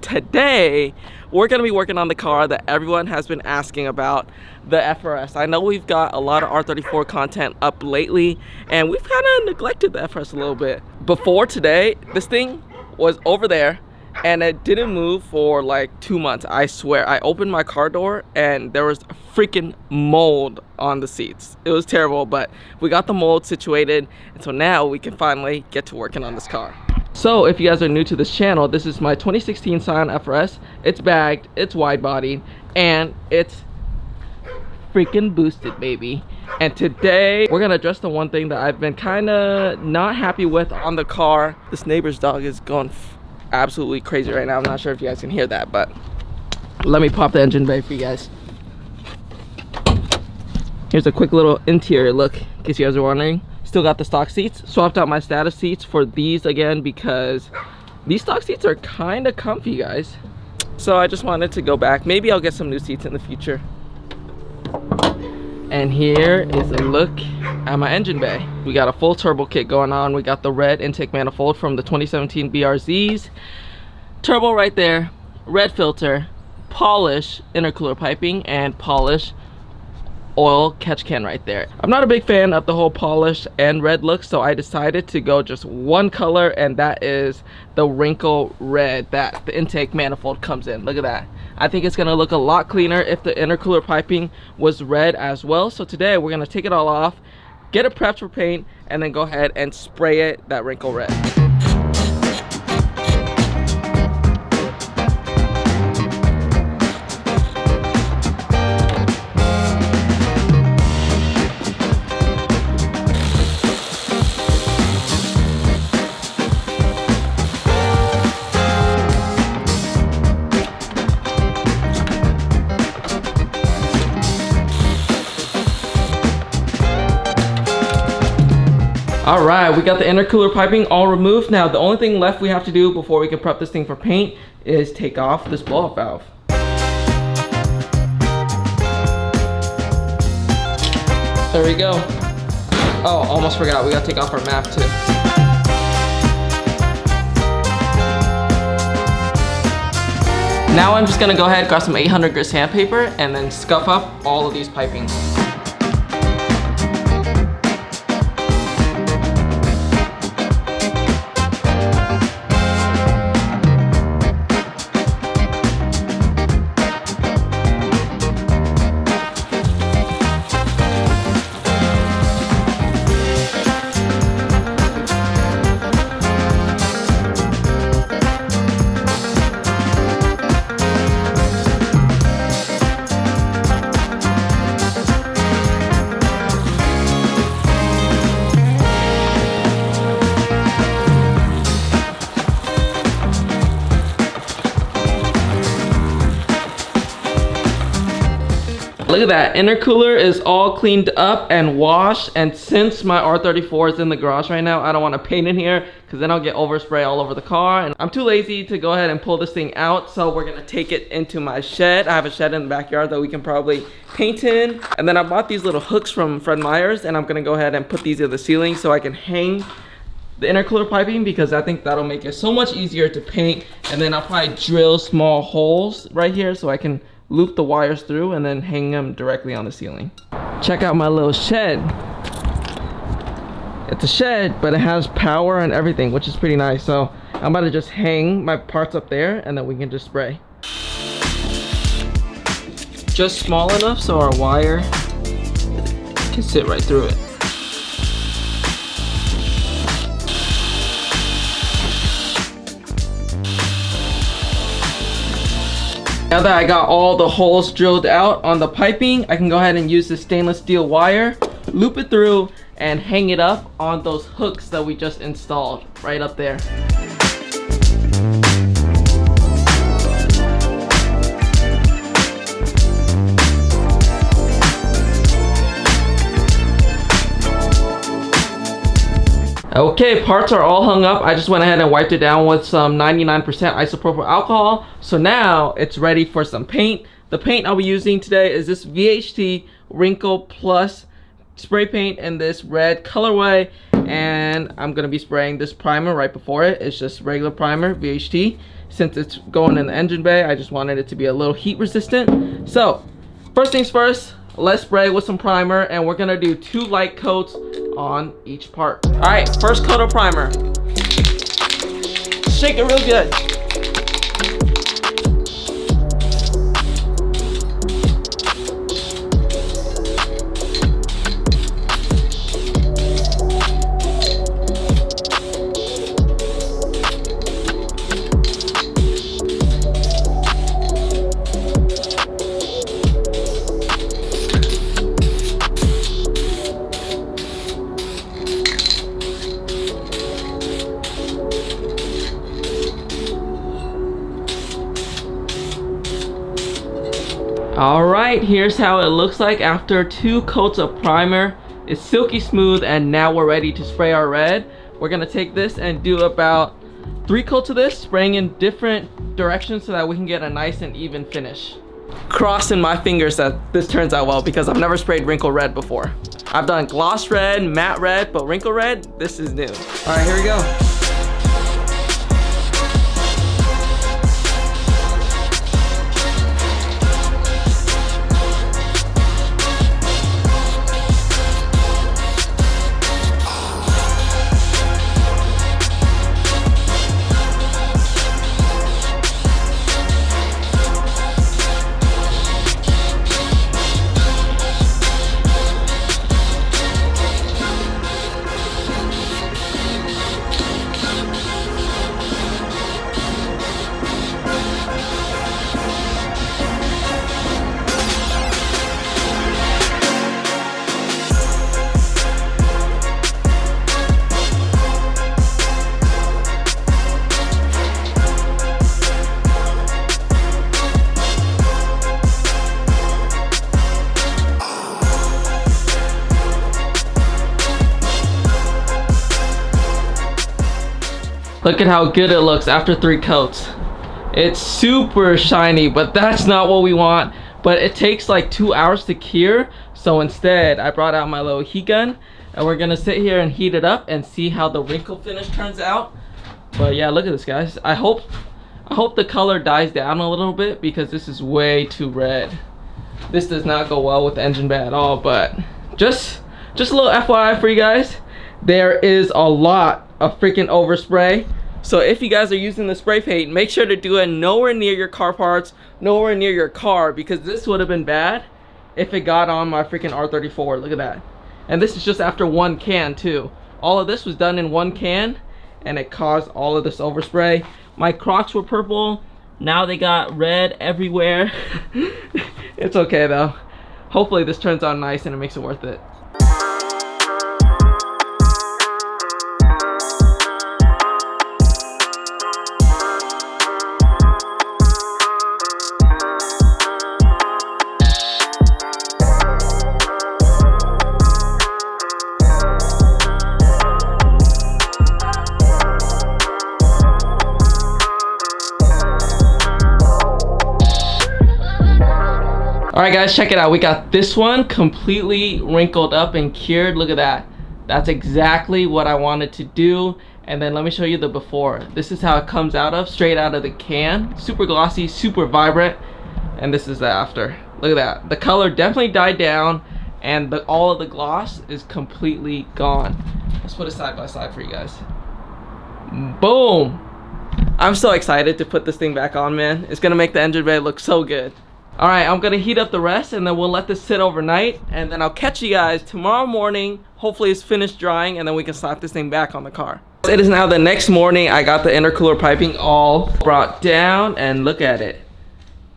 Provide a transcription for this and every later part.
today we're going to be working on the car that everyone has been asking about, the FRS. I know we've got a lot of R34 content up lately, and we've kind of neglected the FRS a little bit. Before today, this thing was over there, and it didn't move for like 2 months. I swear, I opened my car door and there was freaking mold on the seats. It was terrible, but we got the mold situated, and so now we can finally get to working on this car. So if you guys are new to this channel, this is my 2016 Scion FRS. It's bagged, it's wide bodied, and it's freaking boosted, baby. And today we're gonna address the one thing that I've been kind of not happy with on the car. This neighbor's dog is going absolutely crazy right now. I'm not sure if you guys can hear that, but let me pop the engine bay for you guys. Here's a quick little interior look in case you guys are wondering. Still got the stock seats. Swapped out my status seats for these again because these stock seats are kind of comfy, guys. So I just wanted to go back. Maybe I'll get some new seats in the future. And here is a look at my engine bay. We got a full turbo kit going on. We got the red intake manifold from the 2017 BRZs. Turbo right there, red filter, polish intercooler piping, and polish oil catch can right there. I'm not a big fan of the whole polish and red look, so I decided to go just one color, and that is the wrinkle red that the intake manifold comes in. Look at that. I think it's gonna look a lot cleaner if the intercooler piping was red as well. So today we're gonna take it all off, get it prepped for paint, and then go ahead and spray it that wrinkle red. All right, we got the intercooler piping all removed. Now, the only thing left we have to do before we can prep this thing for paint is take off this blow-off valve. There we go. Oh, almost forgot, we gotta take off our MAF too. Now I'm just gonna go ahead, grab some 800 grit sandpaper, and then scuff up all of these pipings. Look at that, intercooler is all cleaned up and washed, and since my R34 is in the garage right now, I don't want to paint in here because then I'll get overspray all over the car, and I'm too lazy to go ahead and pull this thing out, so we're gonna take it into my shed. I have a shed in the backyard that we can probably paint in, and then I bought these little hooks from Fred Meyer's, and I'm gonna go ahead and put these in the ceiling so I can hang the intercooler piping, because I think that'll make it so much easier to paint. And then I'll probably drill small holes right here so I can loop the wires through and then hang them directly on the ceiling. Check out my little shed. It's a shed, but it has power and everything, which is pretty nice. So I'm about to just hang my parts up there, and then we can just spray. Just small enough so our wire can sit right through it. Now that I got all the holes drilled out on the piping, I can go ahead and use this stainless steel wire, loop it through, and hang it up on those hooks that we just installed right up there. Okay, parts are all hung up. I just went ahead and wiped it down with some 99% isopropyl alcohol. So now it's ready for some paint. The paint I'll be using today is this VHT Wrinkle Plus spray paint in this red colorway. And I'm gonna be spraying this primer right before it. It's just regular primer, VHT. since it's going in the engine bay. I just wanted it to be a little heat resistant. So first things first, let's spray with some primer, and we're gonna do 2 light coats on each part. All right, first coat of primer. Shake it real good. Alright, here's how it looks like after 2 coats of primer. It's silky smooth, and now we're ready to spray our red. We're gonna take this and do about 3 coats of this, spraying in different directions so that we can get a nice and even finish. Crossing my fingers that this turns out well, because I've never sprayed wrinkle red before. I've done gloss red, matte red, but wrinkle red, this is new. Alright, here we go. Look at how good it looks after 3 coats. It's super shiny, but that's not what we want. But it takes like 2 hours to cure, so instead I brought out my little heat gun, and we're gonna sit here and heat it up and see how the wrinkle finish turns out. But yeah, look at this, guys. I hope the color dies down a little bit, because this is way too red. This does not go well with the engine bay at all. But just a little FYI for you guys, there is a lot of freaking overspray. So if you guys are using the spray paint, make sure to do it nowhere near your car parts, nowhere near your car, because this would have been bad if it got on my freaking R34. Look at that. And this is just after 1 can too. All of this was done in 1 can, and it caused all of this overspray. My Crocs were purple, now they got red everywhere. It's okay though. Hopefully this turns out nice and it makes it worth it. Alright guys, check it out. We got this one completely wrinkled up and cured. Look at that. That's exactly what I wanted to do. And then let me show you the before. This is how it comes out of, straight out of the can. Super glossy, super vibrant. And this is the after. Look at that. The color definitely died down, and all of the gloss is completely gone. Let's put it side by side for you guys. Boom! I'm so excited to put this thing back on, man. It's gonna make the engine bay look so good. Alright, I'm gonna heat up the rest, and then we'll let this sit overnight, and then I'll catch you guys tomorrow morning. Hopefully it's finished drying, and then we can slap this thing back on the car. It is now the next morning. I got the intercooler piping all brought down, and look at it.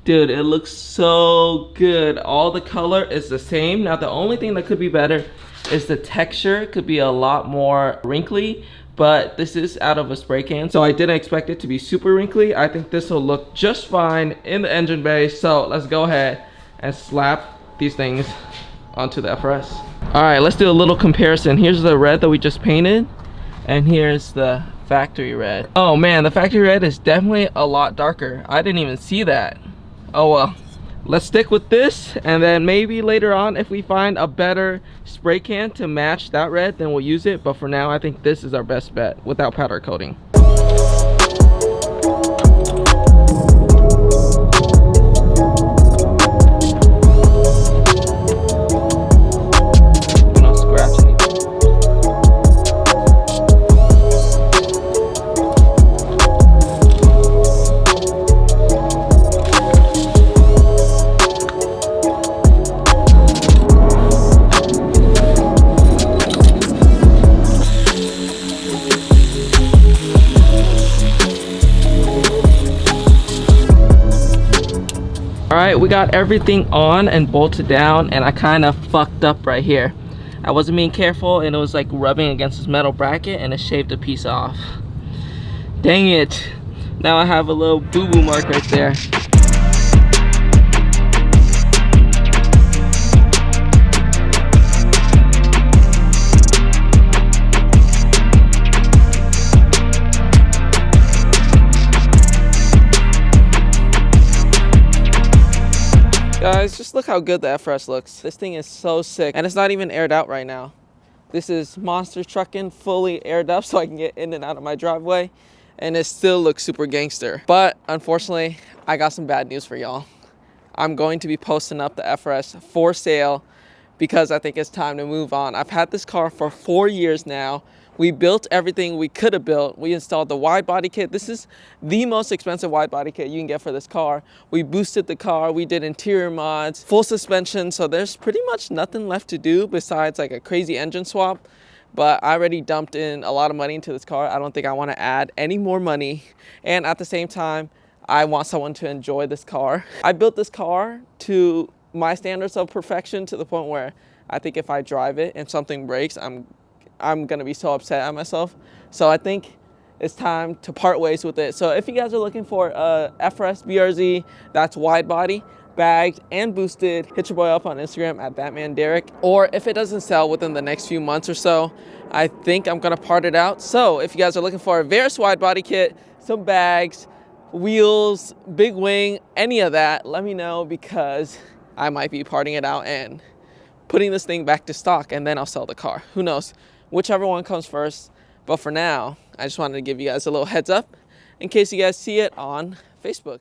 Dude, it looks so good. All the color is the same. Now the only thing that could be better is the texture. Could be a lot more wrinkly, but this is out of a spray can, so I didn't expect it to be super wrinkly. I think this will look just fine in the engine bay. So let's go ahead and slap these things onto the FRS. All right, let's do a little comparison. Here's the red that we just painted, and here's the factory red. Oh man, the factory red is definitely a lot darker. I didn't even see that. Oh well. Let's stick with this, and then maybe later on if we find a better spray can to match that red, then we'll use it. But for now, I think this is our best bet without powder coating. All right, we got everything on and bolted down, and I kind of fucked up right here. I wasn't being careful, and it was like rubbing against this metal bracket, and it shaved a piece off. Dang it. Now I have a little boo-boo mark right there. Guys, just look how good the FRS looks. This thing is so sick, and it's not even aired out right now. This is monster trucking, fully aired up so I can get in and out of my driveway, and it still looks super gangster. But unfortunately, I got some bad news for y'all. I'm going to be posting up the FRS for sale because I think it's time to move on. I've had this car for 4 years now. We built everything we could have built. We installed the wide body kit. This is the most expensive wide body kit you can get for this car. We boosted the car. We did interior mods, full suspension. So there's pretty much nothing left to do besides like a crazy engine swap. But I already dumped in a lot of money into this car. I don't think I want to add any more money. And at the same time, I want someone to enjoy this car. I built this car to my standards of perfection, to the point where I think if I drive it and something breaks, I'm gonna be so upset at myself. So I think it's time to part ways with it. So if you guys are looking for a FRS BRZ that's wide body, bagged, and boosted, hit your boy up on Instagram at BatmanDerek. Or if it doesn't sell within the next few months or so, I think I'm gonna part it out. So if you guys are looking for a Varus wide body kit, some bags, wheels, big wing, any of that, let me know, because I might be parting it out and putting this thing back to stock, and then I'll sell the car. Who knows? Whichever one comes first. But for now, I just wanted to give you guys a little heads up in case you guys see it on Facebook.